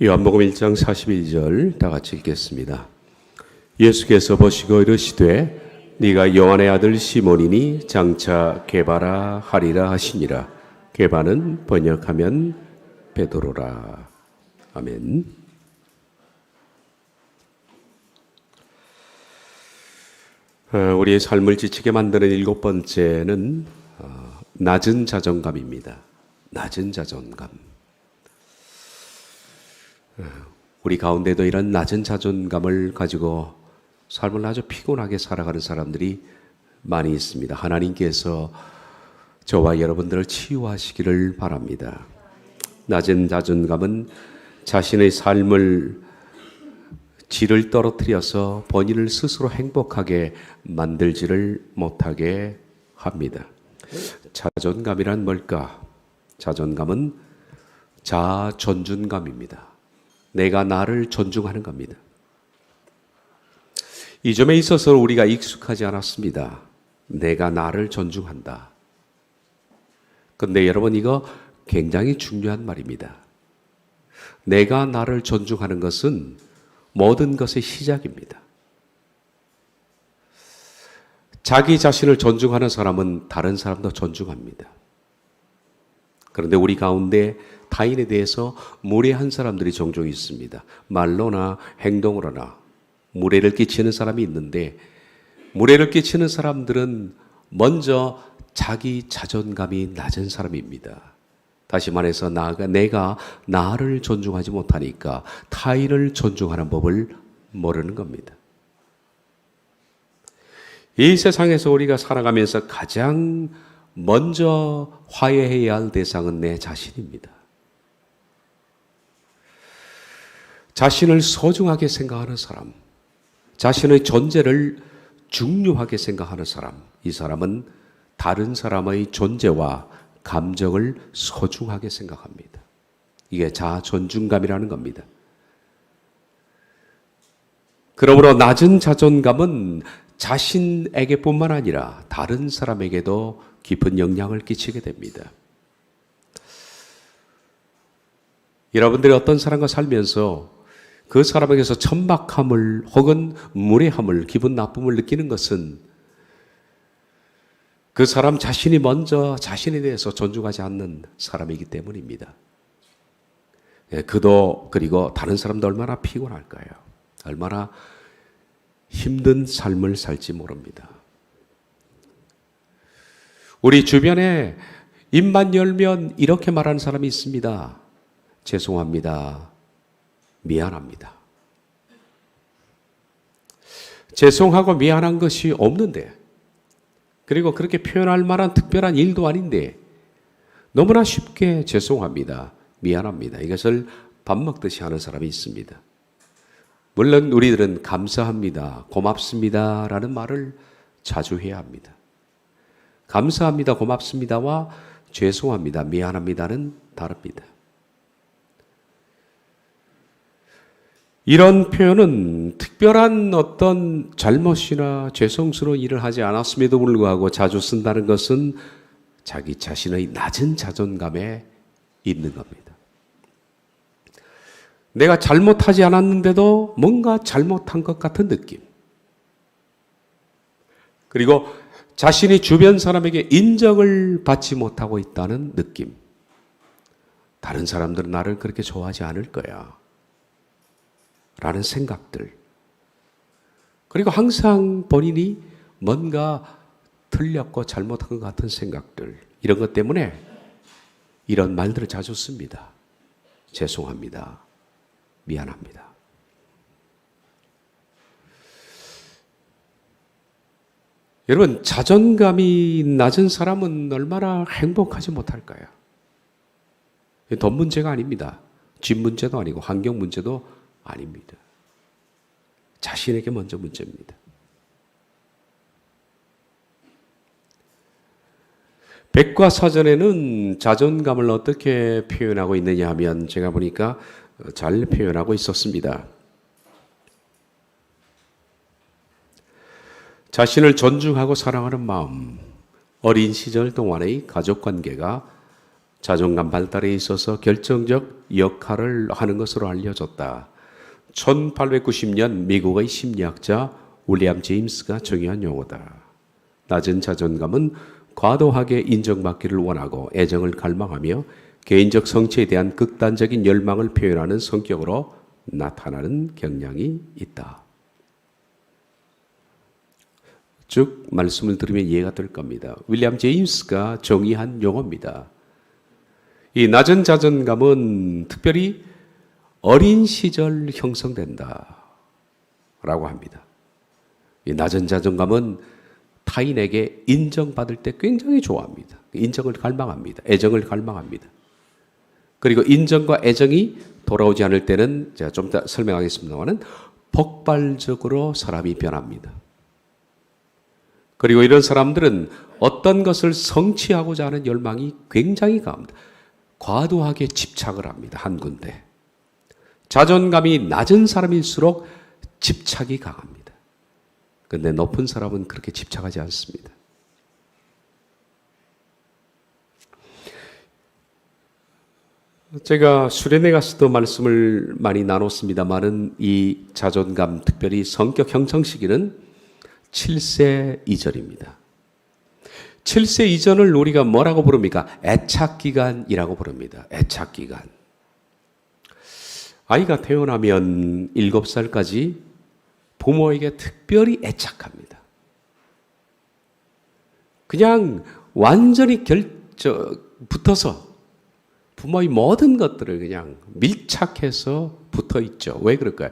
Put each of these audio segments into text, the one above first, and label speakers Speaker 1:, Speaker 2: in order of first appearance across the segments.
Speaker 1: 요한복음 1장 41절 다 같이 읽겠습니다. 예수께서 보시고 이르시되 네가 요한의 아들 시몬이니 장차 게바라 하리라 하시니라. 게바는 번역하면 베드로라. 아멘. 우리의 삶을 지치게 만드는 일곱 번째는 낮은 자존감입니다. 낮은 자존감. 우리 가운데도 이런 낮은 자존감을 가지고 삶을 아주 피곤하게 살아가는 사람들이 많이 있습니다. 하나님께서 저와 여러분들을 치유하시기를 바랍니다. 낮은 자존감은 자신의 삶을 질을 떨어뜨려서 본인을 스스로 행복하게 만들지를 못하게 합니다. 자존감이란 뭘까? 자존감은 자존중감입니다. 내가 나를 존중하는 겁니다. 이 점에 있어서 우리가 익숙하지 않았습니다. 내가 나를 존중한다. 근데 여러분, 이거 굉장히 중요한 말입니다. 내가 나를 존중하는 것은 모든 것의 시작입니다. 자기 자신을 존중하는 사람은 다른 사람도 존중합니다. 그런데 우리 가운데 타인에 대해서 무례한 사람들이 종종 있습니다. 말로나 행동으로나 무례를 끼치는 사람이 있는데, 무례를 끼치는 사람들은 먼저 자기 자존감이 낮은 사람입니다. 다시 말해서 내가 나를 존중하지 못하니까 타인을 존중하는 법을 모르는 겁니다. 이 세상에서 우리가 살아가면서 가장 먼저 화해해야 할 대상은 내 자신입니다. 자신을 소중하게 생각하는 사람, 자신의 존재를 중요하게 생각하는 사람, 이 사람은 다른 사람의 존재와 감정을 소중하게 생각합니다. 이게 자존중감이라는 겁니다. 그러므로 낮은 자존감은 자신에게뿐만 아니라 다른 사람에게도 깊은 영향을 끼치게 됩니다. 여러분들이 어떤 사람과 살면서 그 사람에게서 천박함을 혹은 무례함을, 기분 나쁨을 느끼는 것은 그 사람 자신이 먼저 자신에 대해서 존중하지 않는 사람이기 때문입니다. 그리고 다른 사람도 얼마나 피곤할까요? 얼마나 힘든 삶을 살지 모릅니다. 우리 주변에 입만 열면 이렇게 말하는 사람이 있습니다. 죄송합니다. 미안합니다. 죄송하고 미안한 것이 없는데, 그리고 그렇게 표현할 만한 특별한 일도 아닌데 너무나 쉽게 죄송합니다, 미안합니다, 이것을 밥 먹듯이 하는 사람이 있습니다. 물론 우리들은 감사합니다, 고맙습니다 라는 말을 자주 해야 합니다. 감사합니다, 고맙습니다와 죄송합니다, 미안합니다는 다릅니다. 이런 표현은 특별한 어떤 잘못이나 죄송스러운 일을 하지 않았음에도 불구하고 자주 쓴다는 것은 자기 자신의 낮은 자존감에 있는 겁니다. 내가 잘못하지 않았는데도 뭔가 잘못한 것 같은 느낌. 그리고 자신이 주변 사람에게 인정을 받지 못하고 있다는 느낌. 다른 사람들은 나를 그렇게 좋아하지 않을 거야 라는 생각들. 그리고 항상 본인이 뭔가 틀렸고 잘못한 것 같은 생각들. 이런 것 때문에 이런 말들을 자주 씁니다. 죄송합니다, 미안합니다. 여러분, 자존감이 낮은 사람은 얼마나 행복하지 못할까요? 돈 문제가 아닙니다. 집 문제도 아니고 환경 문제도 아닙니다. 자신에게 먼저 문제입니다. 백과사전에는 자존감을 어떻게 표현하고 있느냐 하면 제가 보니까 잘 표현하고 있었습니다. 자신을 존중하고 사랑하는 마음, 어린 시절 동안의 가족관계가 자존감 발달에 있어서 결정적 역할을 하는 것으로 알려졌다. 1890년 미국의 심리학자 윌리엄 제임스가 정의한 용어다. 낮은 자존감은 과도하게 인정받기를 원하고 애정을 갈망하며 개인적 성취에 대한 극단적인 열망을 표현하는 성격으로 나타나는 경향이 있다. 쭉 말씀을 들으면 이해가 될 겁니다. 윌리엄 제임스가 정의한 용어입니다. 이 낮은 자존감은 특별히 어린 시절 형성된다 라고 합니다. 이 낮은 자존감은 타인에게 인정받을 때 굉장히 좋아합니다. 인정을 갈망합니다. 애정을 갈망합니다. 그리고 인정과 애정이 돌아오지 않을 때는 제가 좀 이따 설명하겠습니다만 폭발적으로 사람이 변합니다. 그리고 이런 사람들은 어떤 것을 성취하고자 하는 열망이 굉장히 강합니다. 과도하게 집착을 합니다. 한 군데. 자존감이 낮은 사람일수록 집착이 강합니다. 그런데 높은 사람은 그렇게 집착하지 않습니다. 제가 수련회 가서도 말씀을 많이 나눴습니다만은 이 자존감, 특별히 성격 형성 시기는 7세 이전입니다. 7세 이전을 우리가 뭐라고 부릅니까? 애착기간이라고 부릅니다. 애착기간. 아이가 태어나면 7살까지 부모에게 특별히 애착합니다. 그냥 완전히 붙어서 부모의 모든 것들을 그냥 밀착해서 붙어 있죠. 왜 그럴까요?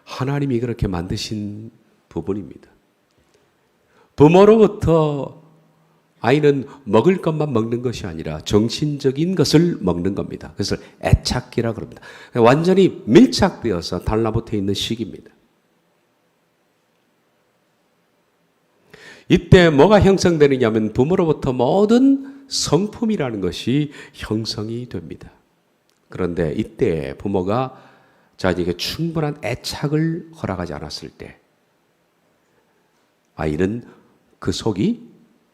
Speaker 1: 하나님이 그렇게 만드신 부분입니다. 부모로부터 아이는 먹을 것만 먹는 것이 아니라 정신적인 것을 먹는 겁니다. 그래서 애착기라고 합니다. 완전히 밀착되어서 달라붙어 있는 시기입니다. 이때 뭐가 형성되느냐 하면 부모로부터 모든 성품이라는 것이 형성이 됩니다. 그런데 이때 부모가 자녀에게 충분한 애착을 허락하지 않았을 때 아이는 그 속이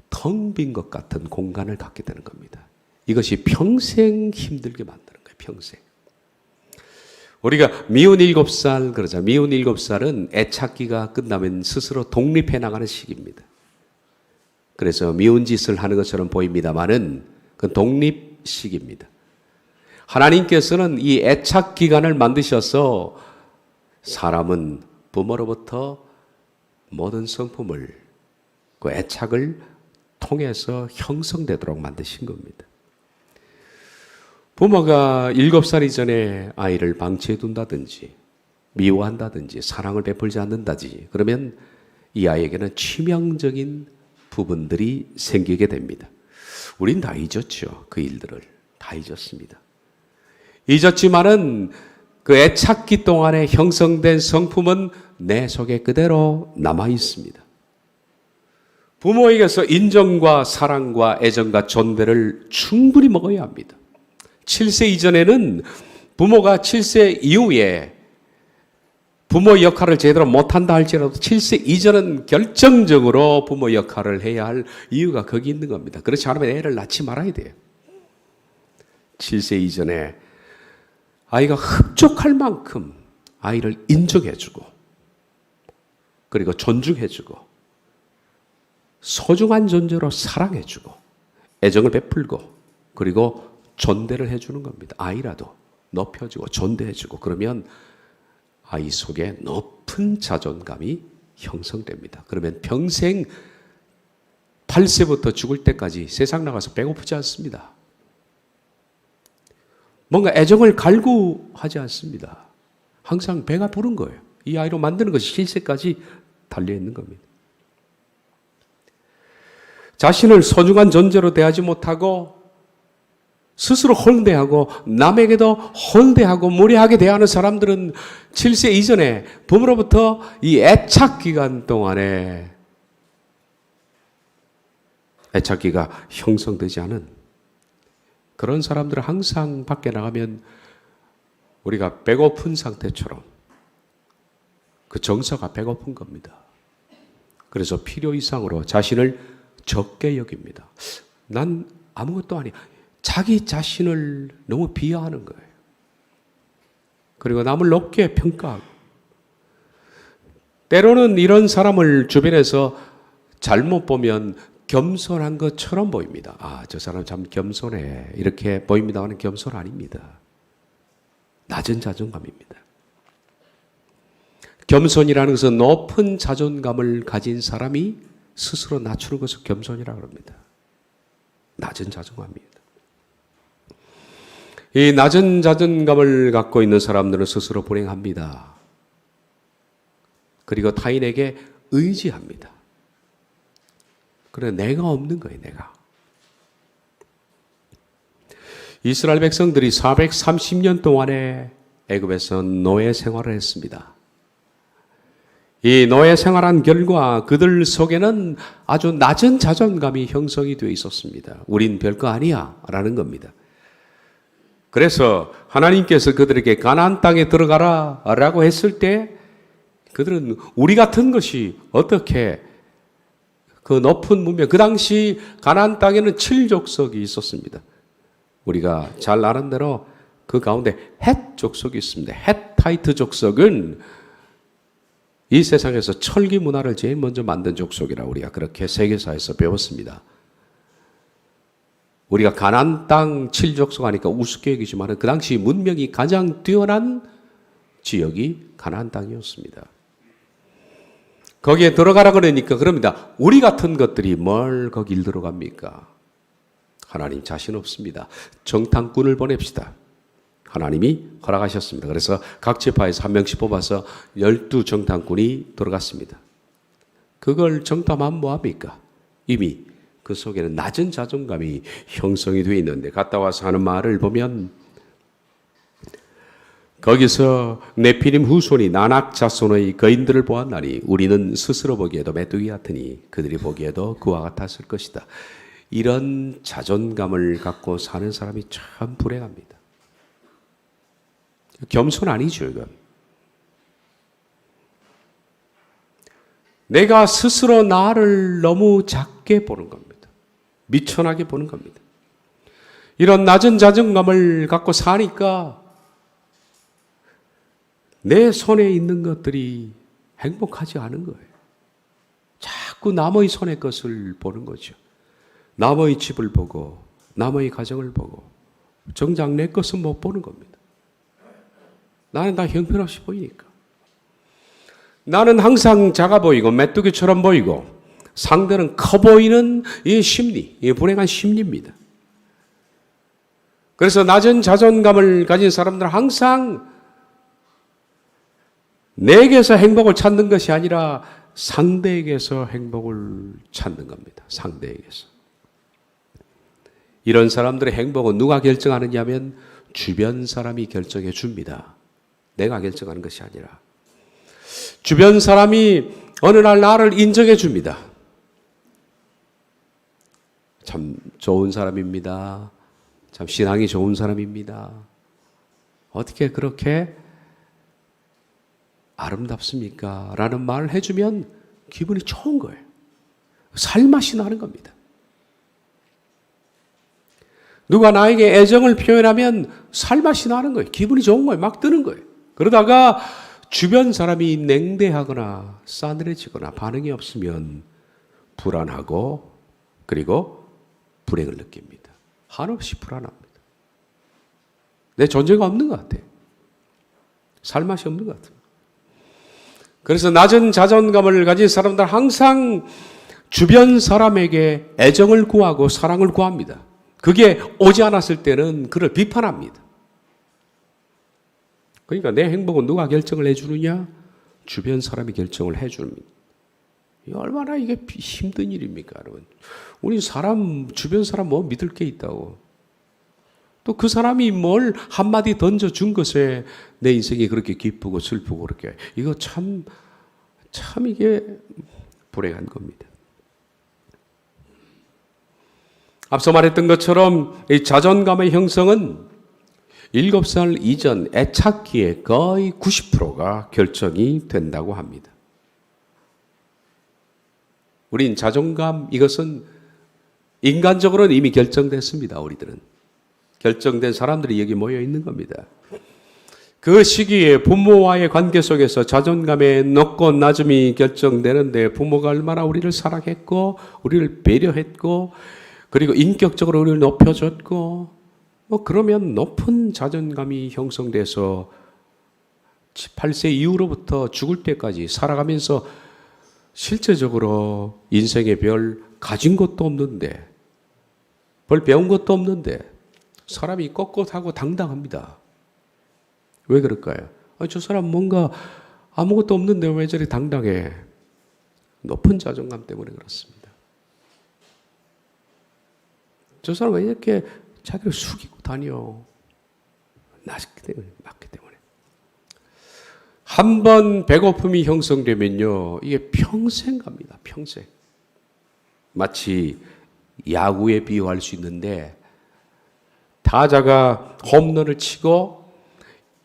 Speaker 1: 텅 빈 것 같은 공간을 갖게 되는 겁니다. 이것이 평생 힘들게 만드는 거예요. 평생. 우리가 미운 7살 그러자. 미운 7살은 애착기가 끝나면 스스로 독립해 나가는 시기입니다. 그래서 미운 짓을 하는 것처럼 보입니다만은 그 독립 시기입니다. 하나님께서는 이 애착 기간을 만드셔서 사람은 부모로부터 모든 성품을 그 애착을 통해서 형성되도록 만드신 겁니다. 부모가 7살 이전에 아이를 방치해 둔다든지 미워한다든지 사랑을 베풀지 않는다든지 그러면 이 아이에게는 치명적인 부분들이 생기게 됩니다. 우린 다 잊었죠. 그 일들을 다 잊었습니다. 잊었지만은 그 애착기 동안에 형성된 성품은 내 속에 그대로 남아 있습니다. 부모에게서 인정과 사랑과 애정과 존대를 충분히 먹어야 합니다. 7세 이전에는 부모가 7세 이후에 부모 역할을 제대로 못한다 할지라도 7세 이전은 결정적으로 부모 역할을 해야 할 이유가 거기 있는 겁니다. 그렇지 않으면 애를 낳지 말아야 돼요. 7세 이전에 아이가 흡족할 만큼 아이를 인정해주고 그리고 존중해주고 소중한 존재로 사랑해주고 애정을 베풀고 그리고 존대를 해주는 겁니다. 아이라도 높여주고 존대해주고 그러면 아이 속에 높은 자존감이 형성됩니다. 그러면 평생 8세부터 죽을 때까지 세상 나가서 배고프지 않습니다. 뭔가 애정을 갈구하지 않습니다. 항상 배가 부른 거예요. 이 아이로 만드는 것이 7세까지 달려있는 겁니다. 자신을 소중한 존재로 대하지 못하고 스스로 홀대하고 남에게도 홀대하고 무례하게 대하는 사람들은 7세 이전에 부모로부터 이 애착 기간 동안에 애착기가 형성되지 않은 그런 사람들은 항상 밖에 나가면 우리가 배고픈 상태처럼 그 정서가 배고픈 겁니다. 그래서 필요 이상으로 자신을 적게 여깁니다. 난 아무것도 아니야. 자기 자신을 너무 비하하는 거예요. 그리고 남을 높게 평가하고, 때로는 이런 사람을 주변에서 잘못 보면 겸손한 것처럼 보입니다. 아, 저 사람 참 겸손해. 이렇게 보입니다만 겸손 아닙니다. 낮은 자존감입니다. 겸손이라는 것은 높은 자존감을 가진 사람이 스스로 낮추는 것을 겸손이라고 합니다. 낮은 자존감입니다. 이 낮은 자존감을 갖고 있는 사람들은 스스로 불행합니다. 그리고 타인에게 의지합니다. 그래, 내가 없는 거예요, 내가. 이스라엘 백성들이 430년 동안에 애굽에서 노예 생활을 했습니다. 이 노예 생활한 결과 그들 속에는 아주 낮은 자존감이 형성이 되어 있었습니다. 우린 별거 아니야 라는 겁니다. 그래서 하나님께서 그들에게 가나안 땅에 들어가라 라고 했을 때 그들은 우리 같은 것이 어떻게 그 높은 문명, 그 당시 가나안 땅에는 7족속이 있었습니다. 우리가 잘 아는 대로 그 가운데 헷 족속이 있습니다. 헷타이트 족속은 이 세상에서 철기 문화를 제일 먼저 만든 족속이라 우리가 그렇게 세계사에서 배웠습니다. 우리가 가나안 땅 7족속 하니까 우습게 여기지만 그 당시 문명이 가장 뛰어난 지역이 가나안 땅이었습니다. 거기에 들어가라 그러니까 그럽니다. 우리 같은 것들이 뭘 거길 들어갑니까? 하나님 자신 없습니다. 정탐꾼을 보냅시다. 하나님이 허락하셨습니다. 그래서 각 지파에서 한 명씩 뽑아서 12 정탐꾼이 들어갔습니다. 그걸 정탐하면 뭐합니까? 이미 그 속에는 낮은 자존감이 형성이 되어 있는데 갔다 와서 하는 말을 보면 거기서 네피림 후손이 나낙 자손의 거인들을 보았나니 우리는 스스로 보기에도 메뚜기 같으니 그들이 보기에도 그와 같았을 것이다. 이런 자존감을 갖고 사는 사람이 참 불행합니다. 겸손 아니죠, 이건. 내가 스스로 나를 너무 작게 보는 겁니다. 미천하게 보는 겁니다. 이런 낮은 자존감을 갖고 사니까 내 손에 있는 것들이 행복하지 않은 거예요. 자꾸 남의 손의 것을 보는 거죠. 남의 집을 보고 남의 가정을 보고 정작 내 것은 못 보는 겁니다. 나는 다 형편없이 보이니까. 나는 항상 작아 보이고 메뚜기처럼 보이고 상대는 커 보이는 이 심리, 이 불행한 심리입니다. 그래서 낮은 자존감을 가진 사람들은 항상 내게서 행복을 찾는 것이 아니라 상대에게서 행복을 찾는 겁니다. 상대에게서. 이런 사람들의 행복은 누가 결정하느냐 하면 주변 사람이 결정해 줍니다. 내가 결정하는 것이 아니라. 주변 사람이 어느 날 나를 인정해 줍니다. 참 좋은 사람입니다. 참 신앙이 좋은 사람입니다. 어떻게 그렇게 아름답습니까? 라는 말을 해주면 기분이 좋은 거예요. 살맛이 나는 겁니다. 누가 나에게 애정을 표현하면 살맛이 나는 거예요. 기분이 좋은 거예요. 막 드는 거예요. 그러다가 주변 사람이 냉대하거나 싸늘해지거나 반응이 없으면 불안하고 그리고 불행을 느낍니다. 한없이 불안합니다. 내 존재가 없는 것 같아요. 살맛이 없는 것 같아요. 그래서 낮은 자존감을 가진 사람들 항상 주변 사람에게 애정을 구하고 사랑을 구합니다. 그게 오지 않았을 때는 그를 비판합니다. 그러니까 내 행복은 누가 결정을 해주느냐? 주변 사람이 결정을 해줍니다. 얼마나 이게 힘든 일입니까, 여러분? 우리 주변 사람 뭐 믿을 게 있다고. 또 그 사람이 뭘 한마디 던져준 것에 내 인생이 그렇게 기쁘고 슬프고 그렇게. 이거 참 이게 불행한 겁니다. 앞서 말했던 것처럼 이 자존감의 형성은 7살 이전 애착기에 거의 90%가 결정이 된다고 합니다. 우린 자존감, 이것은 인간적으로는 이미 결정됐습니다, 우리들은. 결정된 사람들이 여기 모여 있는 겁니다. 그 시기에 부모와의 관계 속에서 자존감의 높고 낮음이 결정되는데 부모가 얼마나 우리를 사랑했고 우리를 배려했고 그리고 인격적으로 우리를 높여줬고 그러면 높은 자존감이 형성돼서 8세 이후로부터 죽을 때까지 살아가면서 실제적으로 인생의 별 가진 것도 없는데 별 배운 것도 없는데 사람이 꼿꼿하고 당당합니다. 왜 그럴까요? 저 사람 뭔가 아무것도 없는데 왜 저리 당당해? 높은 자존감 때문에 그렇습니다. 저 사람 왜 이렇게 자기를 숙이고 다녀? 낮기 때문에. 한 번 배고픔이 형성되면요, 이게 평생 갑니다. 평생. 마치 야구에 비유할 수 있는데 타자가 홈런을 치고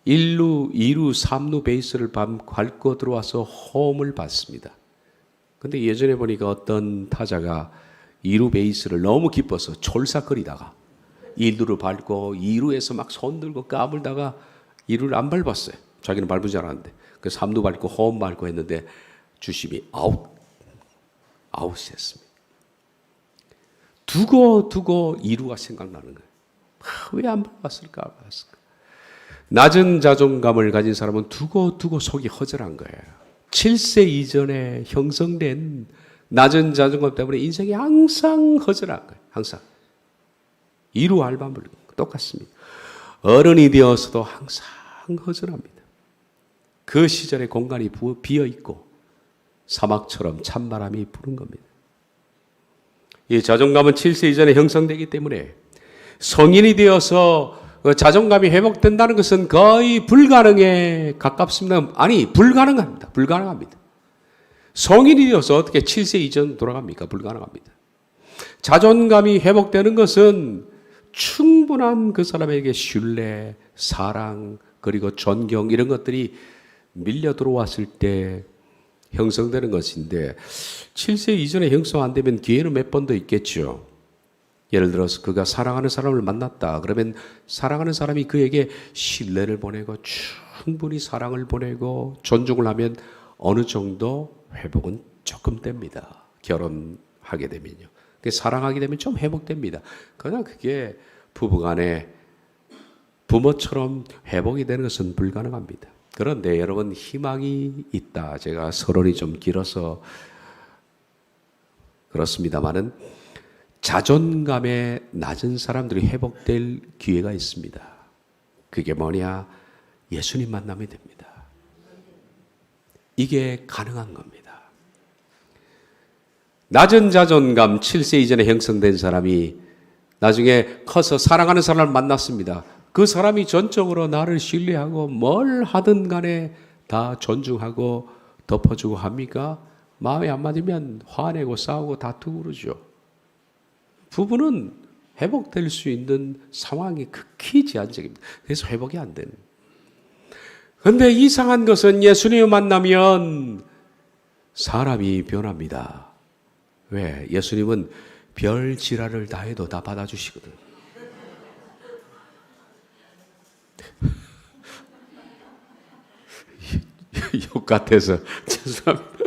Speaker 1: 1루, 2루, 3루 베이스를 밟고 들어와서 홈을 받습니다. 근데 예전에 보니까 어떤 타자가 2루 베이스를 너무 기뻐서 촐싹거리다가 1루를 밟고 2루에서 막 손 들고 까불다가 2루를 안 밟았어요. 자기는 밟은 줄 알았는데. 그 3루 밟고 홈 밟고 했는데 주심이 아웃이었습니다. 두고 2루가 생각나는 거예요. 왜 안 밟았을까? 낮은 자존감을 가진 사람은 두고 속이 허전한 거예요. 7세 이전에 형성된 낮은 자존감 때문에 인생이 항상 허전한 거예요. 항상. 2루 알바물 똑같습니다. 어른이 되어서도 항상 허전합니다. 그 시절의 공간이 비어있고 사막처럼 찬바람이 부는 겁니다. 이 자존감은 7세 이전에 형성되기 때문에 성인이 되어서 자존감이 회복된다는 것은 거의 불가능에 가깝습니다. 아니, 불가능합니다. 성인이 되어서 어떻게 7세 이전 돌아갑니까? 불가능합니다. 자존감이 회복되는 것은 충분한 그 사람에게 신뢰, 사랑, 그리고 존경 이런 것들이 밀려 들어왔을 때 형성되는 것인데 7세 이전에 형성 안 되면 기회는 몇 번 더 있겠죠. 예를 들어서 그가 사랑하는 사람을 만났다. 그러면 사랑하는 사람이 그에게 신뢰를 보내고 충분히 사랑을 보내고 존중을 하면 어느 정도 회복은 조금 됩니다. 결혼하게 되면요. 사랑하게 되면 좀 회복됩니다. 그러나 그게 부부간에 부모처럼 회복이 되는 것은 불가능합니다. 그런데 여러분 희망이 있다. 제가 서론이 좀 길어서 그렇습니다만은 자존감에 낮은 사람들이 회복될 기회가 있습니다. 그게 뭐냐? 예수님 만나면 됩니다. 이게 가능한 겁니다. 낮은 자존감 7세 이전에 형성된 사람이 나중에 커서 사랑하는 사람을 만났습니다. 그 사람이 전적으로 나를 신뢰하고 뭘 하든 간에 다 존중하고 덮어주고 합니까? 마음에 안 맞으면 화내고 싸우고 다투고 그러죠. 부부는 회복될 수 있는 상황이 극히 제한적입니다. 그래서 회복이 안 되는. 그런데 이상한 것은 예수님을 만나면 사람이 변합니다. 왜? 예수님은 별 지랄을 다 해도 다 받아주시거든. 욕 같아서 죄송합니다.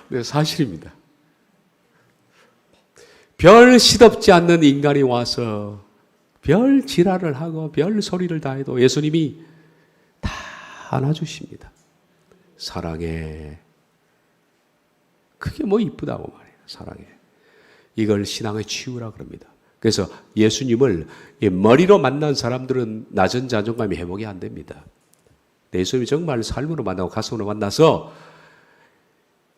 Speaker 1: 네, 사실입니다. 별 시덥지 않는 인간이 와서 별 지랄을 하고 별 소리를 다 해도 예수님이 다 안아주십니다. 사랑해. 그게 뭐 이쁘다고 말해요. 사랑해. 이걸 신앙의 치유라 그럽니다. 그래서 예수님을 머리로 만난 사람들은 낮은 자존감이 회복이 안 됩니다. 예수님이 정말 삶으로 만나고 가슴으로 만나서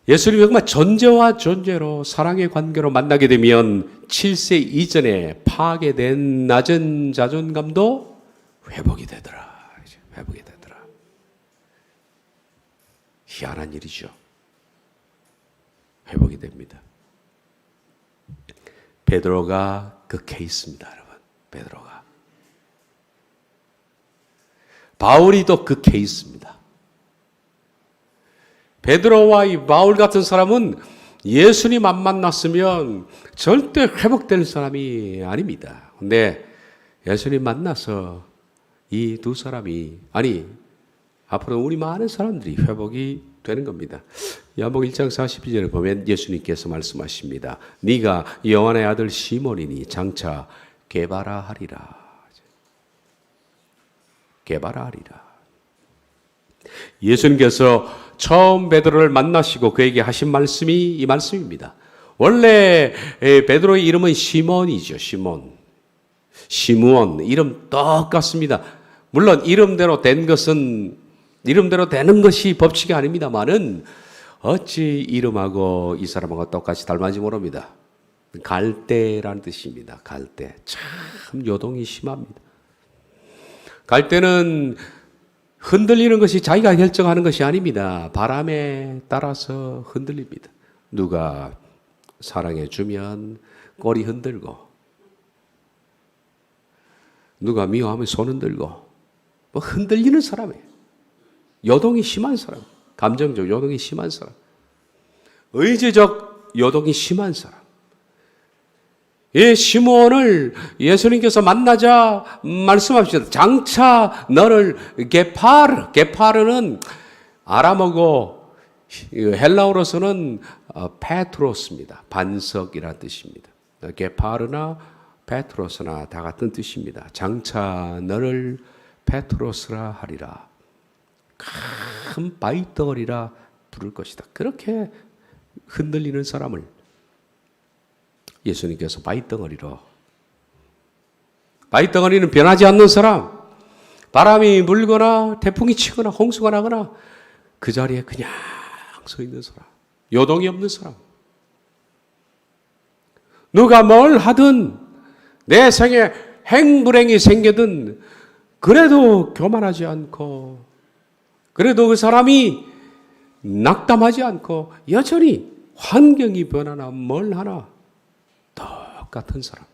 Speaker 1: 예수님이 정말 존재와 존재로 사랑의 관계로 만나게 되면 7세 이전에 파괴된 낮은 자존감도 회복이 되더라. 회복이 되더라. 희한한 일이죠. 회복이 됩니다. 베드로가 그 케이스입니다, 여러분. 베드로가. 바울이도 그 케이스입니다. 베드로와 이 바울 같은 사람은 예수님 안 만났으면 절대 회복될 사람이 아닙니다. 근데 예수님 만나서 이 두 사람이, 아니 앞으로 우리 많은 사람들이 회복이 되는 겁니다. 야복 1장 42절에 보면 예수님께서 말씀하십니다. 네가 요한의 아들 시몬이니 장차 게바라 하리라. 예수님께서 처음 베드로를 만나시고 그에게 하신 말씀이 이 말씀입니다. 원래 베드로의 이름은 시몬이죠. 시므온 이름 똑같습니다. 물론 이름대로 되는 것이 법칙이 아닙니다만은 어찌 이름하고 이 사람하고 똑같이 닮았는지 모릅니다. 갈대라는 뜻입니다. 갈대. 참 요동이 심합니다. 갈대는 흔들리는 것이 자기가 결정하는 것이 아닙니다. 바람에 따라서 흔들립니다. 누가 사랑해 주면 꼬리 흔들고, 누가 미워하면 손 흔들고, 뭐 흔들리는 사람이에요. 요동이 심한 사람, 감정적 요동이 심한 사람, 의지적 요동이 심한 사람. 이 시므온을 예수님께서 만나자 말씀하시죠. 장차 너를 게파르는 아람어고 헬라어로서는 페트로스입니다. 반석이라는 뜻입니다. 게파르나 페트로스나 다 같은 뜻입니다. 장차 너를 페트로스라 하리라. 큰 바위덩어리라 부를 것이다. 그렇게 흔들리는 사람을 예수님께서 바위덩어리는 변하지 않는 사람, 바람이 불거나 태풍이 치거나 홍수가 나거나 그 자리에 그냥 서 있는 사람, 요동이 없는 사람. 누가 뭘 하든 내 생에 행불행이 생기든 그래도 교만하지 않고, 그래도 그 사람이 낙담하지 않고 여전히 환경이 변하나 뭘 하나 똑같은 사람.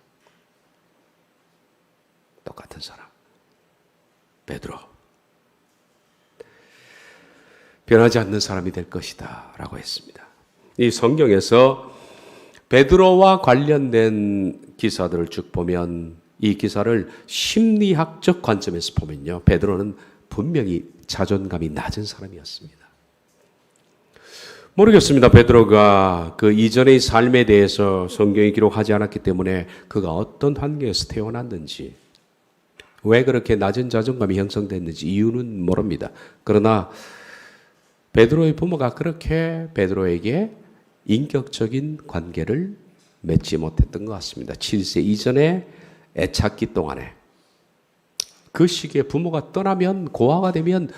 Speaker 1: 베드로. 변하지 않는 사람이 될 것이다 라고 했습니다. 이 성경에서 베드로와 관련된 기사들을 쭉 보면, 이 기사를 심리학적 관점에서 보면요, 베드로는 분명히 자존감이 낮은 사람이었습니다. 모르겠습니다. 베드로가 그 이전의 삶에 대해서 성경이 기록하지 않았기 때문에 그가 어떤 환경에서 태어났는지, 왜 그렇게 낮은 자존감이 형성됐는지 이유는 모릅니다. 그러나 베드로의 부모가 그렇게 베드로에게 인격적인 관계를 맺지 못했던 것 같습니다. 7세 이전에 애착기 동안에. 그 시기에 부모가 떠나면, 고아가 되면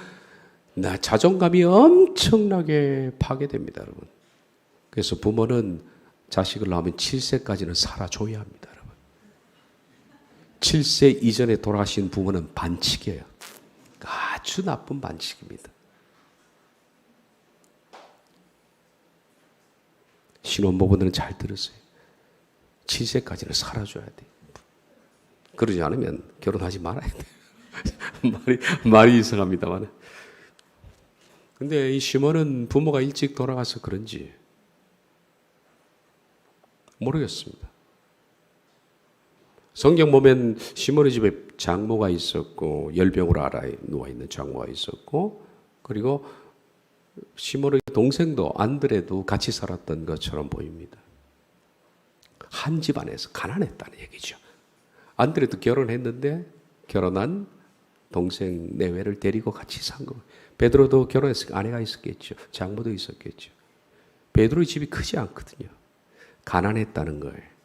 Speaker 1: 자존감이 엄청나게 파괴됩니다, 여러분. 그래서 부모는 자식을 낳으면 7세까지는 살아줘야 합니다, 여러분. 7세 이전에 돌아가신 부모는 반칙이에요. 아주 나쁜 반칙입니다. 신혼부부들은 잘 들으세요. 7세까지는 살아줘야 돼요. 그러지 않으면 결혼하지 말아야 돼요. 말이 이상합니다만. 근데 이 시몬은 부모가 일찍 돌아가서 그런지 모르겠습니다. 성경 보면 시몬의 집에 장모가 있었고, 열병으로 누워있는 장모가 있었고, 그리고 시몬의 동생도 안드레도 같이 살았던 것처럼 보입니다. 한 집안에서 가난했다는 얘기죠. 안드레도 결혼했는데 결혼한 동생 내외를 데리고 같이 산 거예요. 베드로도 결혼했으니까 아내가 있었겠죠. 장모도 있었겠죠. 베드로의 집이 크지 않거든요. 가난했다는 거예요.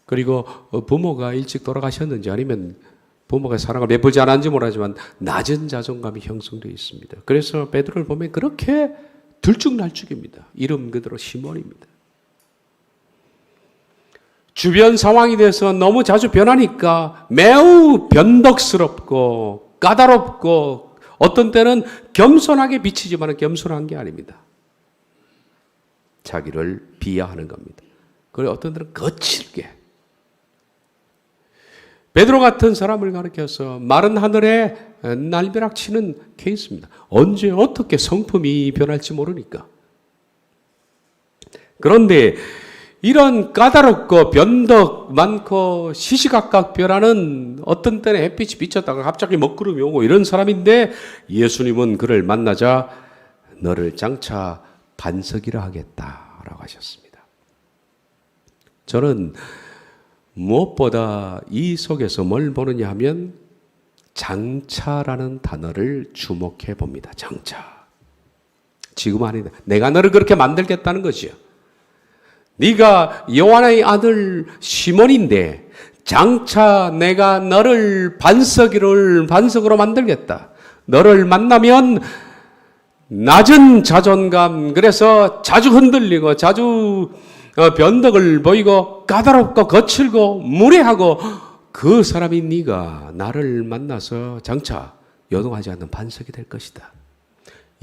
Speaker 1: 그리고 부모가 일찍 돌아가셨는지 아니면 부모가 사랑을 베풀지 않았는지 모르지만 낮은 자존감이 형성되어 있습니다. 그래서 베드로를 보면 그렇게 들쭉날쭉입니다. 이름 그대로 시몬입니다. 주변 상황이 돼서 너무 자주 변하니까 매우 변덕스럽고 까다롭고, 어떤 때는 겸손하게 비치지만 겸손한 게 아닙니다. 자기를 비하하는 겁니다. 그리고 어떤 때는 거칠게. 베드로 같은 사람을 가리켜서 마른 하늘에 날벼락 치는 케이스입니다. 언제 어떻게 성품이 변할지 모르니까. 그런데 이런 까다롭고 변덕 많고 시시각각 변하는, 어떤 때는 햇빛이 비쳤다가 갑자기 먹구름이 오고 이런 사람인데, 예수님은 그를 만나자 너를 장차 반석이라 하겠다라고 하셨습니다. 저는 무엇보다 이 속에서 뭘 보느냐 하면 장차라는 단어를 주목해 봅니다. 장차. 지금 아니다. 내가 너를 그렇게 만들겠다는 거지요. 네가 요한의 아들 시몬인데 장차 내가 너를 반석으로 만들겠다. 너를 만나면 낮은 자존감, 그래서 자주 흔들리고 자주 변덕을 보이고 까다롭고 거칠고 무례하고, 그 사람이 네가 나를 만나서 장차 요동하지 않는 반석이 될 것이다.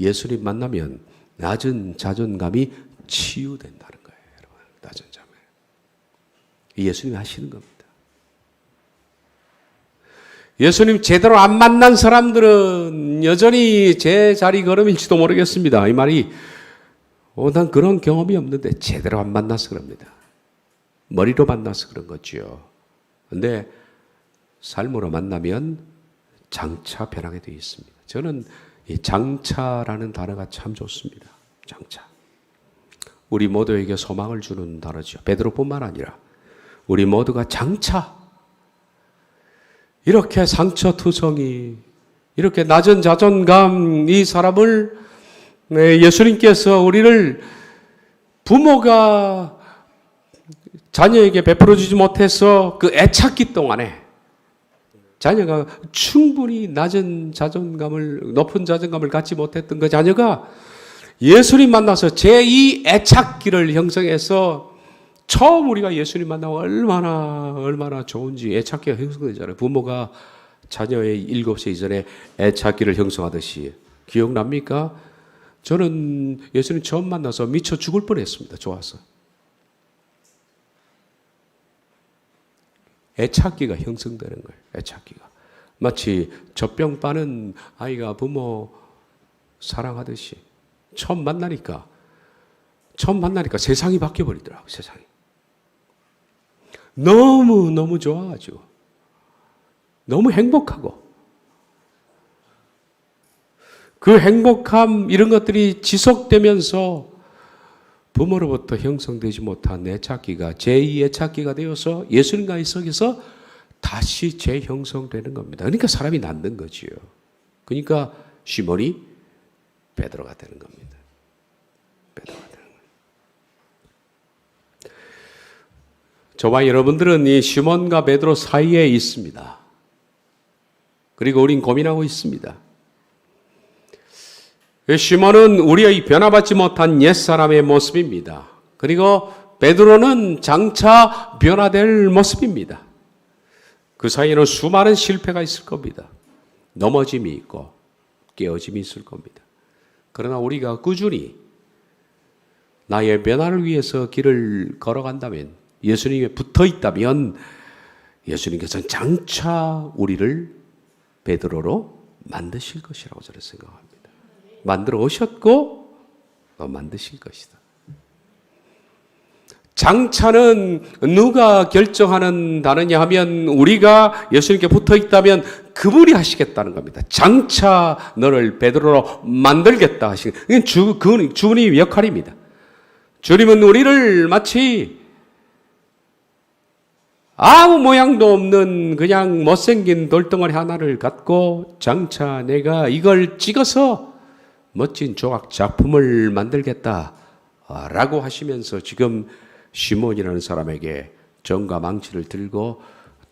Speaker 1: 예수님 만나면 낮은 자존감이 치유된다는 거예요. 여러분, 낮은 자존감. 예수님이 하시는 겁니다. 예수님 제대로 안 만난 사람들은 여전히 제 자리 걸음일지도 모르겠습니다. 이 말이 난 그런 경험이 없는데 제대로 안 만나서 그럽니다. 머리로 만나서 그런 거지요. 그런데 삶으로 만나면 장차 변하게 되어 있습니다. 저는 이 장차라는 단어가 참 좋습니다. 장차. 우리 모두에게 소망을 주는 단어죠. 베드로뿐만 아니라 우리 모두가 장차, 이렇게 상처투성이, 이렇게 낮은 자존감, 이 사람을 예수님께서 우리를, 부모가 자녀에게 베풀어주지 못해서 그 애착기 동안에 자녀가 충분히 낮은 자존감을, 높은 자존감을 갖지 못했던 그 자녀가 예수님 만나서 제2 애착기를 형성해서, 처음 우리가 예수님 만나고 얼마나 좋은지 애착기가 형성되잖아요. 부모가 자녀의 7세 이전에 애착기를 형성하듯이. 기억납니까? 저는 예수님 처음 만나서 미쳐 죽을 뻔했습니다. 좋아서. 애착기가 형성되는 거예요. 애착기가. 마치 젖병 빠는 아이가 부모 사랑하듯이 처음 만나니까 세상이 바뀌어버리더라고요. 세상이. 너무 좋아가지고 너무 행복하고, 그 행복함 이런 것들이 지속되면서 부모로부터 형성되지 못한 애착기가 제2 애착기가 되어서 예수님과의 속에서 다시 재형성되는 겁니다. 그러니까 사람이 낫는 거지요. 그러니까 시몬이 베드로가 되는 겁니다. 베드로가 되는 거예요. 저와 여러분들은 이 시몬과 베드로 사이에 있습니다. 그리고 우린 고민하고 있습니다. 시몬은 우리의 변화받지 못한 옛사람의 모습입니다. 그리고 베드로는 장차 변화될 모습입니다. 그 사이에는 수많은 실패가 있을 겁니다. 넘어짐이 있고 깨어짐이 있을 겁니다. 그러나 우리가 꾸준히 나의 변화를 위해서 길을 걸어간다면, 예수님에 붙어 있다면, 예수님께서는 장차 우리를 베드로로 만드실 것이라고 저는 생각합니다. 만들어 오셨고 만드실 것이다. 장차는 누가 결정하는 단어냐 하면, 우리가 예수님께 붙어 있다면 그분이 하시겠다는 겁니다. 장차 너를 베드로로 만들겠다 하시는, 그건 주님의 역할입니다. 주님은 우리를 마치 아무 모양도 없는 그냥 못생긴 돌덩어리 하나를 갖고, 장차 내가 이걸 찍어서 멋진 조각 작품을 만들겠다 라고 하시면서 지금 시몬이라는 사람에게 정과 망치를 들고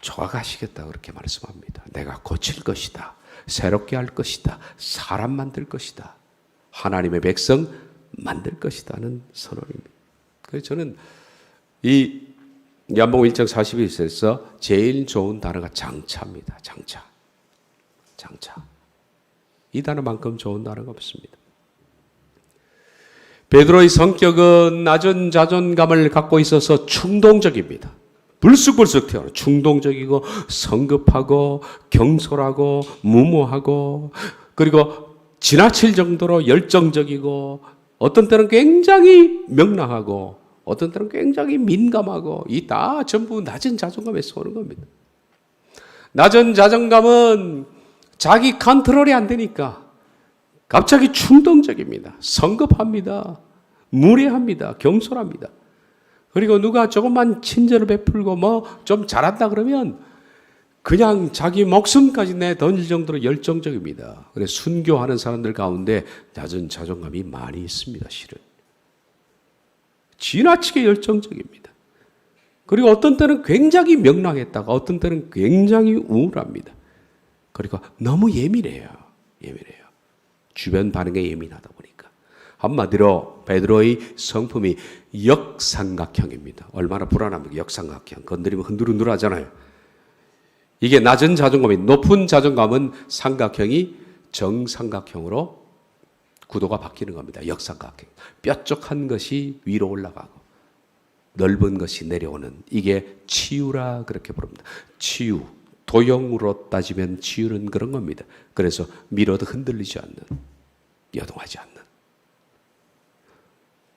Speaker 1: 조각하시겠다 그렇게 말씀합니다. 내가 고칠 것이다. 새롭게 할 것이다. 사람 만들 것이다. 하나님의 백성 만들 것이다는 선언입니다. 그래서 저는 이 야복음 1장 41절에서 제일 좋은 단어가 장차입니다. 장차. 이 단어만큼 좋은 단어가 없습니다. 베드로의 성격은 낮은 자존감을 갖고 있어서 충동적입니다. 불쑥불쑥 튀어나와요. 충동적이고 성급하고 경솔하고 무모하고, 그리고 지나칠 정도로 열정적이고, 어떤 때는 굉장히 명랑하고, 어떤 때는 굉장히 민감하고 이 다 전부 낮은 자존감에서 오는 겁니다. 낮은 자존감은 자기 컨트롤이 안 되니까 갑자기 충동적입니다. 성급합니다. 무례합니다. 경솔합니다. 그리고 누가 조금만 친절을 베풀고 뭐 좀 잘한다 그러면 그냥 자기 목숨까지 내던질 정도로 열정적입니다. 그래서 순교하는 사람들 가운데 낮은 자존감이 많이 있습니다. 실은. 지나치게 열정적입니다. 그리고 어떤 때는 굉장히 명랑했다가 어떤 때는 굉장히 우울합니다. 그리고 너무 예민해요. 주변 반응에 예민하다 보니까. 한마디로 베드로의 성품이 역삼각형입니다. 얼마나 불안합니까? 역삼각형. 건드리면 흔들흔들하잖아요. 이게 낮은 자존감이, 높은 자존감은 삼각형이 정삼각형으로 구도가 바뀌는 겁니다. 역삼각형. 뾰족한 것이 위로 올라가고 넓은 것이 내려오는, 이게 치유라 그렇게 부릅니다. 치유. 도형으로 따지면 치유는 그런 겁니다. 그래서 밀어도 흔들리지 않는, 여동하지 않는.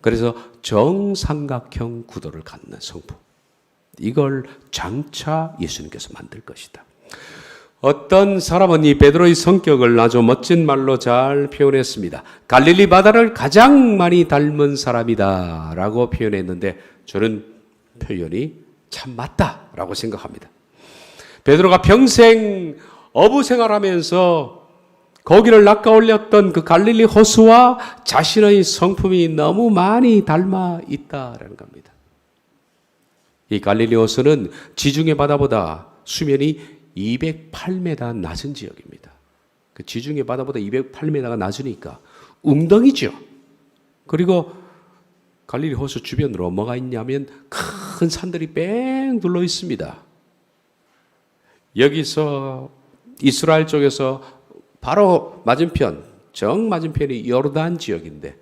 Speaker 1: 그래서 정삼각형 구도를 갖는 성품. 이걸 장차 예수님께서 만들 것이다. 어떤 사람은 이 베드로의 성격을 아주 멋진 말로 잘 표현했습니다. 갈릴리 바다를 가장 많이 닮은 사람이다 라고 표현했는데 저는 표현이 참 맞다라고 생각합니다. 베드로가 평생 어부 생활하면서 거기를 낚아올렸던 그 갈릴리 호수와 자신의 성품이 너무 많이 닮아 있다라는 겁니다. 이 갈릴리 호수는 지중해 바다보다 수면이 208m 낮은 지역입니다. 그 지중해 바다보다 208m가 낮으니까 웅덩이죠. 그리고 갈릴리 호수 주변으로 뭐가 있냐면 큰 산들이 뺑 둘러 있습니다. 여기서 이스라엘 쪽에서 바로 맞은편, 정 맞은편이 요르단 지역인데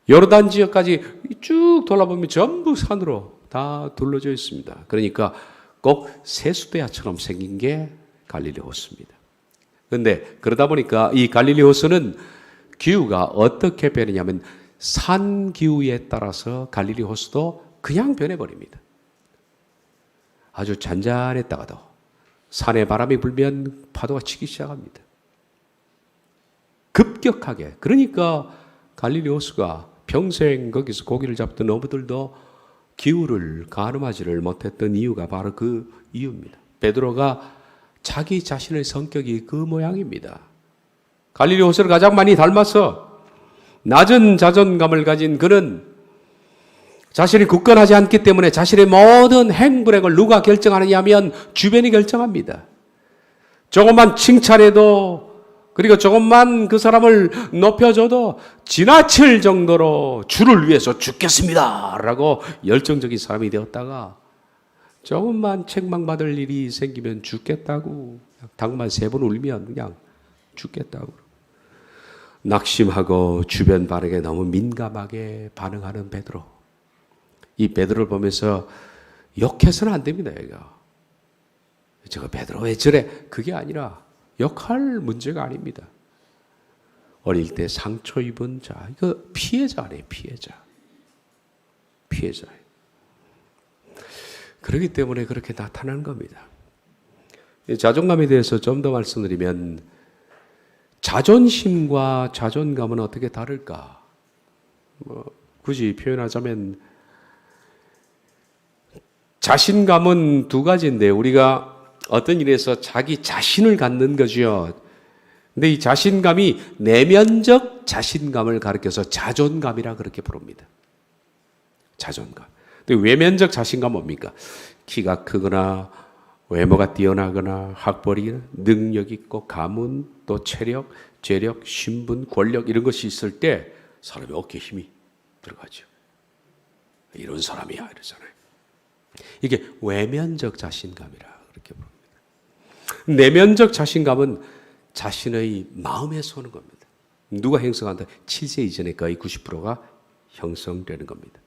Speaker 1: 요르단 지역까지 쭉 돌아보면 전부 산으로 다 둘러져 있습니다. 그러니까 꼭 세수대야처럼 생긴 게 갈릴리 호수입니다. 그런데 그러다 보니까 이 갈릴리 호수는 기후가 어떻게 변하냐면 산 기후에 따라서 갈릴리 호수도 그냥 변해버립니다. 아주 잔잔했다가도 산에 바람이 불면 파도가 치기 시작합니다. 급격하게. 그러니까 갈릴리 호수가 평생 거기서 고기를 잡던 어부들도 기후를 가늠하지를 못했던 이유가 바로 그 이유입니다. 베드로가 자기 자신의 성격이 그 모양입니다. 갈릴리 호수를 가장 많이 닮아서 낮은 자존감을 가진 그는 자신이 굳건하지 않기 때문에 자신의 모든 행불행을 누가 결정하느냐 하면 주변이 결정합니다. 조금만 칭찬해도, 그리고 조금만 그 사람을 높여줘도 지나칠 정도로 주를 위해서 죽겠습니다 라고 열정적인 사람이 되었다가 조금만 책망받을 일이 생기면 죽겠다고, 당만 3번 울면 그냥 죽겠다고, 낙심하고 주변 반응에 너무 민감하게 반응하는 베드로. 이 베드로를 보면서 욕해서는 안 됩니다. 얘가. 저거 베드로 왜 저래? 그게 아니라 욕할 문제가 아닙니다. 어릴 때 상처 입은 자, 이거 피해자 아니에요. 피해자예요. 그렇기 때문에 그렇게 나타나는 겁니다. 자존감에 대해서 좀 더 말씀드리면 자존심과 자존감은 어떻게 다를까? 굳이 표현하자면 자신감은 두 가지인데 우리가 어떤 일에서 자기 자신을 갖는 거죠. 근데 이 자신감이 내면적 자신감을 가리켜서 자존감이라 그렇게 부릅니다. 자존감. 근데 외면적 자신감 뭡니까? 키가 크거나 외모가 뛰어나거나 학벌이 능력 있고 가문 또 체력, 재력, 신분, 권력 이런 것이 있을 때 사람이 어깨에 힘이 들어가죠. 이런 사람이야 이러잖아요. 이게 외면적 자신감이라 그렇게 부릅니다. 내면적 자신감은 자신의 마음에서 오는 겁니다. 누가 형성한다? 7세 이전에 거의 90%가 형성되는 겁니다.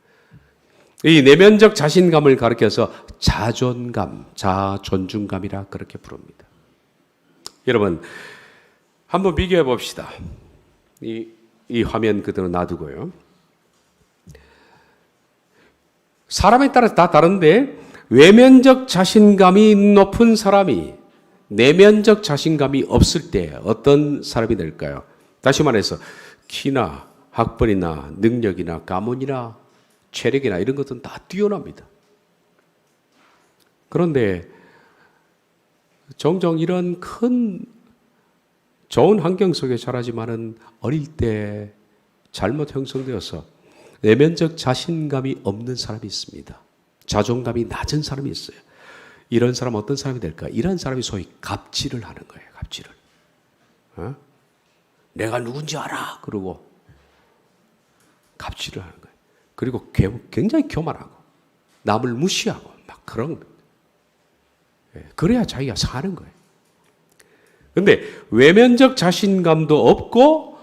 Speaker 1: 이 내면적 자신감을 가리켜서 자존감, 자존중감이라 그렇게 부릅니다. 여러분 한번 비교해 봅시다. 이 화면 그대로 놔두고요. 사람에 따라서 다 다른데 외면적 자신감이 높은 사람이 내면적 자신감이 없을 때 어떤 사람이 될까요? 다시 말해서 키나 학벌이나 능력이나 가문이나 체력이나 이런 것들은 다 뛰어납니다. 그런데 종종 이런 큰 좋은 환경 속에 자라지만은 어릴 때 잘못 형성되어서 내면적 자신감이 없는 사람이 있습니다. 자존감이 낮은 사람이 있어요. 이런 사람 어떤 사람이 될까? 이런 사람이 소위 갑질을 하는 거예요. 갑질을. 내가 누군지 알아. 그러고 갑질을 하는 거예요. 그리고 굉장히 교만하고 남을 무시하고 막 그런 거예요. 그래야 자기가 사는 거예요. 그런데 외면적 자신감도 없고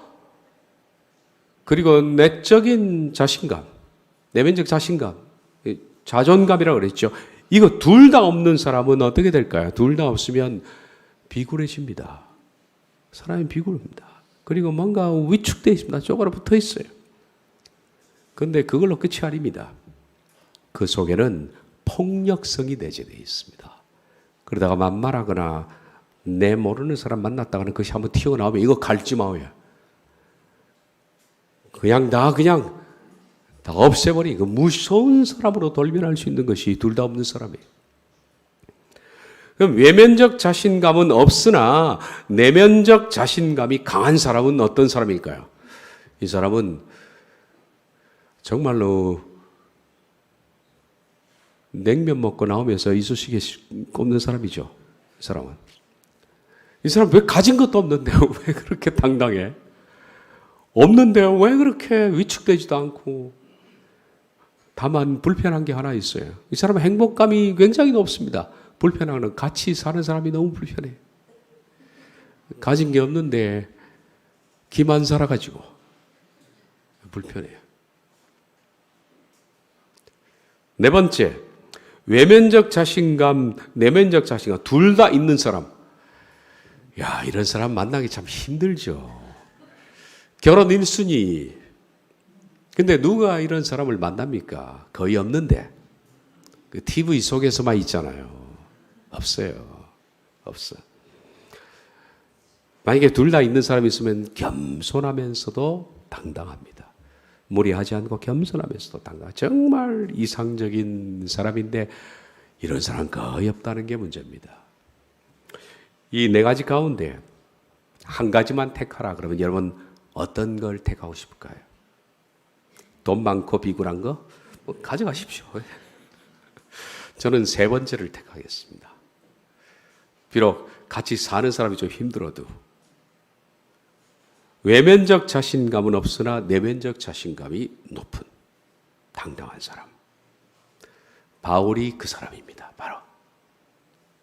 Speaker 1: 그리고 내적인 자신감, 내면적 자신감, 자존감이라고 그랬죠. 이거 둘 다 없는 사람은 어떻게 될까요? 둘 다 없으면 비굴해집니다. 사람이 비굴합니다. 그리고 뭔가 위축되어 있습니다. 쪼그라 붙어 있어요. 그런데 그걸로 끝이 아닙니다. 그 속에는 폭력성이 내재되어 있습니다. 그러다가 만만하거나 내 모르는 사람 만났다가는 그것이 한번 튀어나오면 이거 갈지마오야. 그냥 다 없애버리고 무서운 사람으로 돌변할 수 있는 것이 둘 다 없는 사람이에요. 그럼 외면적 자신감은 없으나 내면적 자신감이 강한 사람은 어떤 사람일까요? 이 사람은 정말로 냉면 먹고 나오면서 이쑤시개 꼽는 사람이죠. 이 사람은. 이 사람 왜 가진 것도 없는데 왜 그렇게 당당해? 없는데 왜 그렇게 위축되지도 않고 다만 불편한 게 하나 있어요. 이 사람은 행복감이 굉장히 높습니다. 불편한 건 같이 사는 사람이 너무 불편해. 가진 게 없는데 기만 살아가지고 불편해요. 네 번째, 외면적 자신감, 내면적 자신감 둘 다 있는 사람. 야, 이런 사람 만나기 참 힘들죠. 결혼 1순위. 근데 누가 이런 사람을 만납니까? 거의 없는데. 그 TV 속에서만 있잖아요. 없어요. 없어. 만약에 둘 다 있는 사람이 있으면 겸손하면서도 당당합니다. 무리하지 않고 겸손하면서도 당당. 정말 이상적인 사람인데 이런 사람 거의 없다는 게 문제입니다. 이 네 가지 가운데 한 가지만 택하라 그러면 여러분 어떤 걸 택하고 싶을까요? 돈 많고 비굴한 거? 뭐 가져가십시오. 저는 세 번째를 택하겠습니다. 비록 같이 사는 사람이 좀 힘들어도 외면적 자신감은 없으나 내면적 자신감이 높은 당당한 사람. 바울이 그 사람입니다. 바로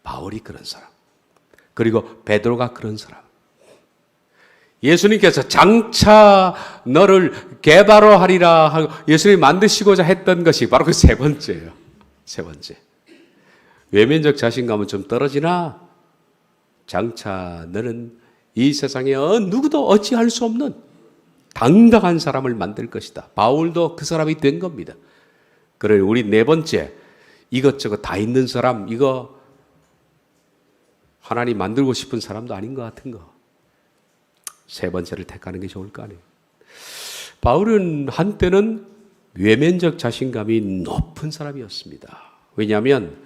Speaker 1: 바울이 그런 사람. 그리고 베드로가 그런 사람. 예수님께서 장차 너를 개바로 하리라 하고 예수님이 만드시고자 했던 것이 바로 그 세 번째예요. 세 번째. 외면적 자신감은 좀 떨어지나 장차 너는 이 세상에 누구도 어찌할 수 없는 당당한 사람을 만들 것이다. 바울도 그 사람이 된 겁니다. 그래 우리 네 번째 이것저것 다 있는 사람 이거 하나님 만들고 싶은 사람도 아닌 것 같은 거. 세 번째를 택하는 게 좋을 거 아니에요. 바울은 한때는 외면적 자신감이 높은 사람이었습니다. 왜냐하면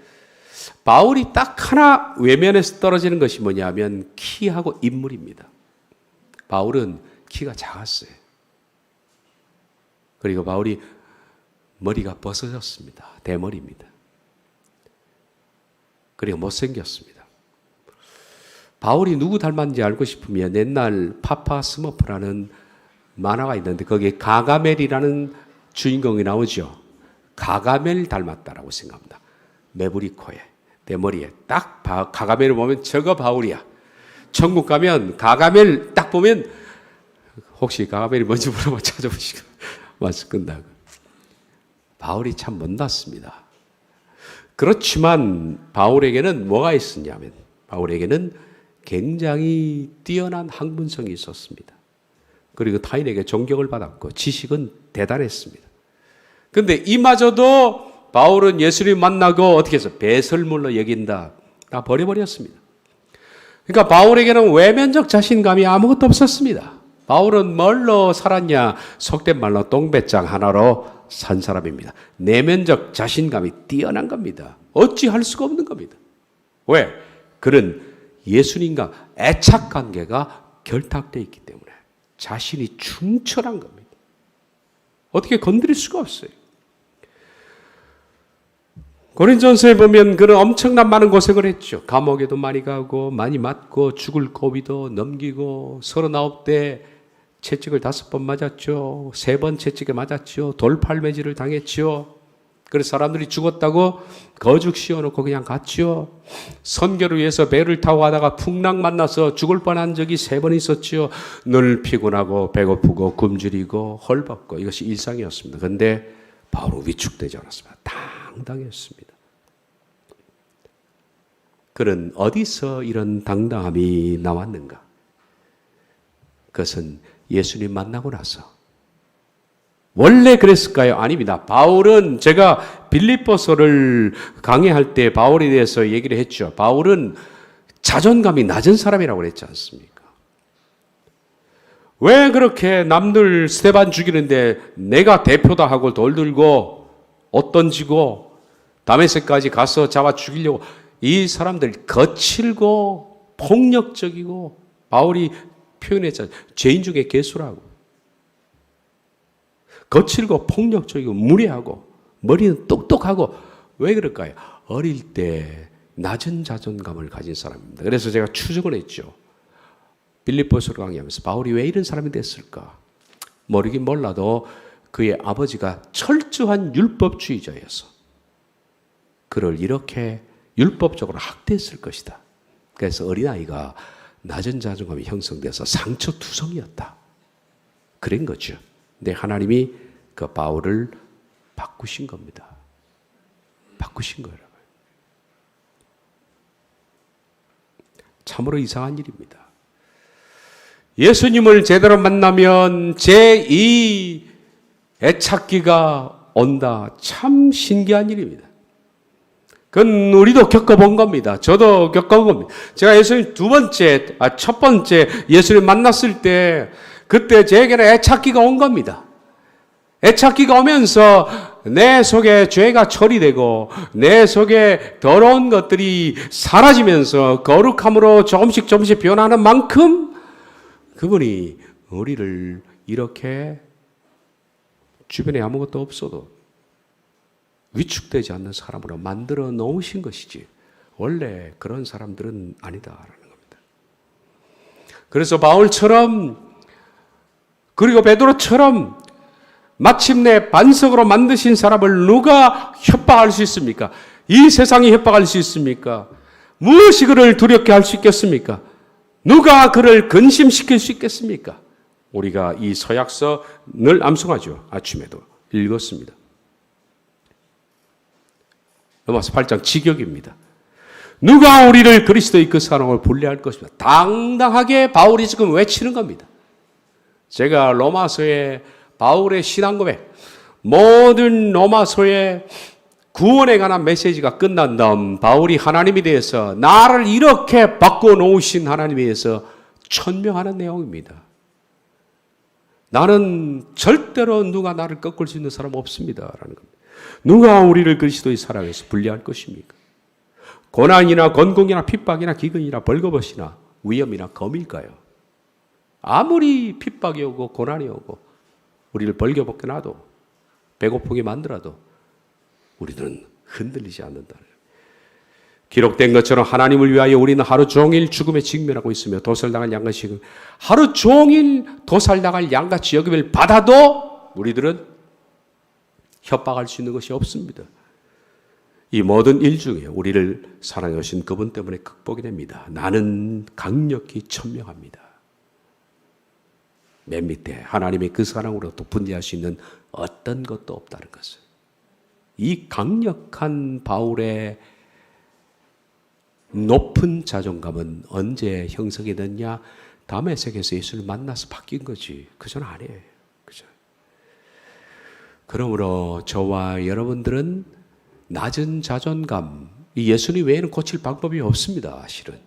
Speaker 1: 바울이 딱 하나 외면에서 떨어지는 것이 뭐냐면 키하고 인물입니다. 바울은 키가 작았어요. 그리고 바울이 머리가 벗어졌습니다. 대머리입니다. 그리고 못생겼습니다. 바울이 누구 닮았는지 알고 싶으면 옛날 파파 스머프라는 만화가 있는데 거기에 가가멜이라는 주인공이 나오죠. 가가멜 닮았다라고 생각합니다. 매부리 코에 대머리에 딱 가가멜을 보면 저거 바울이야. 천국 가면 가가멜 딱 보면 혹시 가가멜이 뭔지 물어봐 찾아보시고 말씀 끝나고. 바울이 참 못났습니다. 그렇지만 바울에게는 뭐가 있었냐면 바울에게는 굉장히 뛰어난 학문성이 있었습니다. 그리고 타인에게 존경을 받았고 지식은 대단했습니다. 그런데 이마저도 바울은 예수님 만나고 어떻게 해서 배설물로 여긴다. 다 버려버렸습니다. 그러니까 바울에게는 외면적 자신감이 아무것도 없었습니다. 바울은 뭘로 살았냐? 속된 말로 똥배짱 하나로 산 사람입니다. 내면적 자신감이 뛰어난 겁니다. 어찌할 수가 없는 겁니다. 왜? 그는 예수님과 애착 관계가 결탁되어 있기 때문에 자신이 충천한 겁니다. 어떻게 건드릴 수가 없어요. 고린전서에 보면 그는 엄청난 많은 고생을 했죠. 감옥에도 많이 가고 많이 맞고 죽을 고비도 넘기고 39대 채찍을 5번 맞았죠. 3번 채찍에 맞았죠. 돌팔매질을 당했죠. 그래서 사람들이 죽었다고 거죽 씌워놓고 그냥 갔죠. 선교를 위해서 배를 타고 가다가 풍랑 만나서 죽을 뻔한 적이 3번 있었죠. 늘 피곤하고 배고프고 굶주리고 헐벗고 이것이 일상이었습니다. 그런데 바울은 위축되지 않았습니다. 당당했습니다. 그는 어디서 이런 당당함이 나왔는가? 그것은 예수님 만나고 나서. 원래 그랬을까요? 아닙니다. 바울은 제가 빌립보서를 강의할 때 바울에 대해서 얘기를 했죠. 바울은 자존감이 낮은 사람이라고 그랬지 않습니까? 왜 그렇게 남들 스테반 죽이는데 내가 대표다 하고 돌 들고 옷 던지고 다메섹까지 가서 잡아 죽이려고. 이 사람들 거칠고 폭력적이고 바울이 표현했잖아요. 죄인 중에 괴수라고. 거칠고 폭력적이고 무례하고 머리는 똑똑하고. 왜 그럴까요? 어릴 때 낮은 자존감을 가진 사람입니다. 그래서 제가 추정을 했죠. 빌립보서를 강의하면서 바울이 왜 이런 사람이 됐을까? 모르긴 몰라도 그의 아버지가 철저한 율법주의자여서 그를 이렇게 율법적으로 학대했을 것이다. 그래서 어린아이가 낮은 자존감이 형성돼서 상처투성이었다. 그런 거죠. 근데 하나님이 그 바울을 바꾸신 겁니다. 바꾸신 거예요. 참으로 이상한 일입니다. 예수님을 제대로 만나면 제2 애착기가 온다. 참 신기한 일입니다. 그건 우리도 겪어본 겁니다. 저도 겪어본 겁니다. 제가 예수님 첫 번째 예수님 만났을 때 그때 제게는 애착기가 온 겁니다. 애착기가 오면서 내 속에 죄가 처리되고 내 속에 더러운 것들이 사라지면서 거룩함으로 조금씩 변하는 만큼 그분이 우리를 이렇게 주변에 아무것도 없어도 위축되지 않는 사람으로 만들어 놓으신 것이지 원래 그런 사람들은 아니다라는 겁니다. 그래서 바울처럼 그리고 베드로처럼 마침내 반석으로 만드신 사람을 누가 협박할 수 있습니까? 이 세상이 협박할 수 있습니까? 무엇이 그를 두렵게 할 수 있겠습니까? 누가 그를 근심시킬 수 있겠습니까? 우리가 이 서약서 늘 암송하죠. 아침에도 읽었습니다. 로마서 8장 지격입니다. 누가 우리를 그리스도의 그 사랑을 분리할 것입니다. 당당하게 바울이 지금 외치는 겁니다. 제가 로마서의 바울의 신앙 고백, 모든 로마서의 구원에 관한 메시지가 끝난 다음 바울이 하나님에 대해서 나를 이렇게 바꿔놓으신 하나님에 대해서 천명하는 내용입니다. 나는 절대로 누가 나를 꺾을 수 있는 사람 없습니다. 라는 겁니다. 누가 우리를 그리스도의 사랑에서 분리할 것입니까? 고난이나 건공이나 핍박이나 기근이나 벌거벗이나 위험이나 검일까요? 아무리 핍박이 오고 고난이 오고 우리를 벌거벗게 놔도 배고프게 만들어도 우리들은 흔들리지 않는다. 기록된 것처럼 하나님을 위하여 우리는 하루 종일 죽음에 직면하고 있으며 도살당할 양같이 하루 종일 도살당할 양같이 여김을 받아도 우리들은 협박할 수 있는 것이 없습니다. 이 모든 일 중에 우리를 사랑해 오신 그분 때문에 극복이 됩니다. 나는 강력히 천명합니다. 맨 밑에 하나님의 그 사랑으로 또 분리할 수 있는 어떤 것도 없다는 것을. 이 강력한 바울의 높은 자존감은 언제 형성이 됐냐? 다메섹에서 예수를 만나서 바뀐 거지. 그전 아니에요. 그죠? 그러므로 저와 여러분들은 낮은 자존감, 이 예수님 외에는 고칠 방법이 없습니다. 실은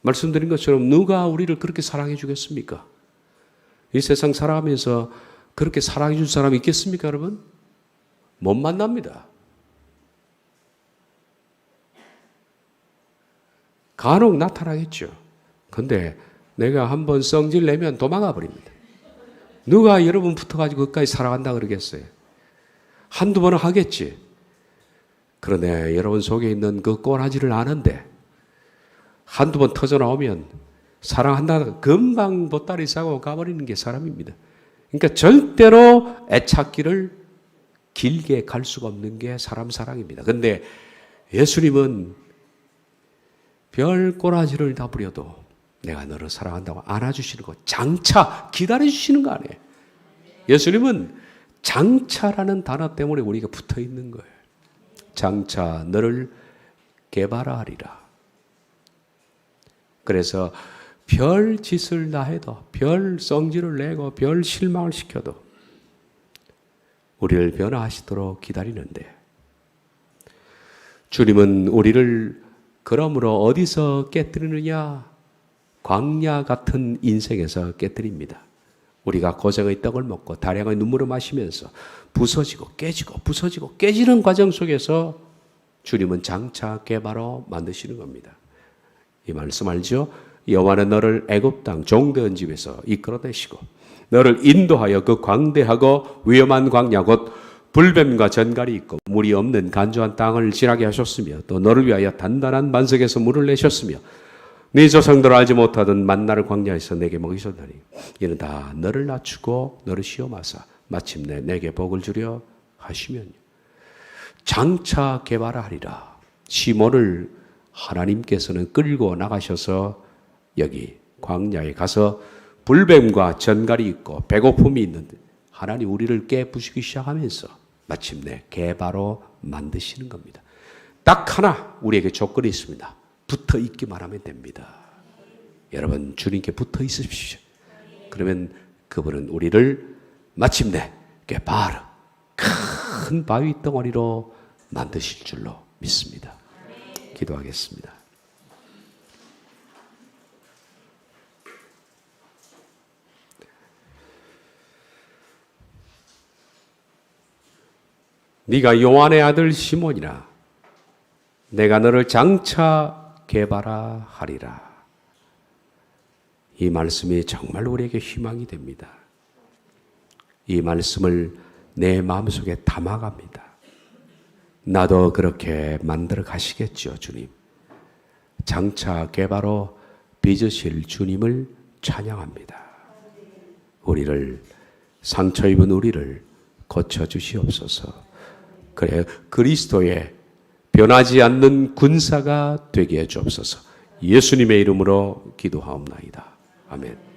Speaker 1: 말씀드린 것처럼 누가 우리를 그렇게 사랑해 주겠습니까? 이 세상 살아가면서 그렇게 사랑해 줄 사람이 있겠습니까, 여러분? 못 만납니다. 간혹 나타나겠죠. 근데 내가 한번 성질 내면 도망가 버립니다. 누가 여러분 붙어가지고 끝까지 사랑한다 그러겠어요? 한두 번은 하겠지. 그러네, 여러분 속에 있는 그 꼬라지를 아는데 한두 번 터져 나오면 사랑한다가 금방 보따리 싸고 가버리는 게 사람입니다. 그러니까 절대로 애착기를 길게 갈 수가 없는 게 사람 사랑입니다. 근데 예수님은 별 꼬라지를 다 부려도 내가 너를 사랑한다고 안아주시는 거, 장차 기다려주시는 거 아니에요. 예수님은 장차라는 단어 때문에 우리가 붙어 있는 거예요. 장차 너를 개발하리라. 그래서 별 짓을 다 해도, 별 성질을 내고, 별 실망을 시켜도 우리를 변화하시도록 기다리는데, 주님은 우리를 그러므로 어디서 깨뜨리느냐? 광야 같은 인생에서 깨뜨립니다. 우리가 고생의 떡을 먹고 다량의 눈물을 마시면서 부서지고 깨지고 부서지고 깨지는 과정 속에서 주님은 장차 개발로 만드시는 겁니다. 이 말씀 알죠? 여호와는 너를 애굽 땅 종되은 집에서 이끌어내시고 너를 인도하여 그 광대하고 위험한 광야 곧 불뱀과 전갈이 있고 물이 없는 간조한 땅을 지나게 하셨으며 또 너를 위하여 단단한 반석에서 물을 내셨으며 네 조상들 알지 못하던 만나를 광야에서 내게 먹이셨다니 이는 다 너를 낮추고 너를 시험하사 마침내 내게 복을 주려 하시면요. 장차 개발하리라. 시몬을 하나님께서는 끌고 나가셔서 여기 광야에 가서 불뱀과 전갈이 있고 배고픔이 있는데 하나님 우리를 깨부시기 시작하면서 마침내 개바로 만드시는 겁니다. 딱 하나 우리에게 조건이 있습니다. 붙어 있기만 하면 됩니다. 여러분 주님께 붙어 있으십시오. 그러면 그분은 우리를 마침내 개바르 큰 바위 덩어리로 만드실 줄로 믿습니다. 기도하겠습니다. 네가 요한의 아들 시몬이라 내가 너를 장차 개발하리라. 이 말씀이 정말 우리에게 희망이 됩니다. 이 말씀을 내 마음속에 담아갑니다. 나도 그렇게 만들어 가시겠죠, 주님. 장차 개발로 빚으실 주님을 찬양합니다. 우리를 상처 입은 우리를 고쳐주시옵소서. 그래 그리스도의 변하지 않는 군사가 되게 해 주옵소서. 예수님의 이름으로 기도하옵나이다. 아멘.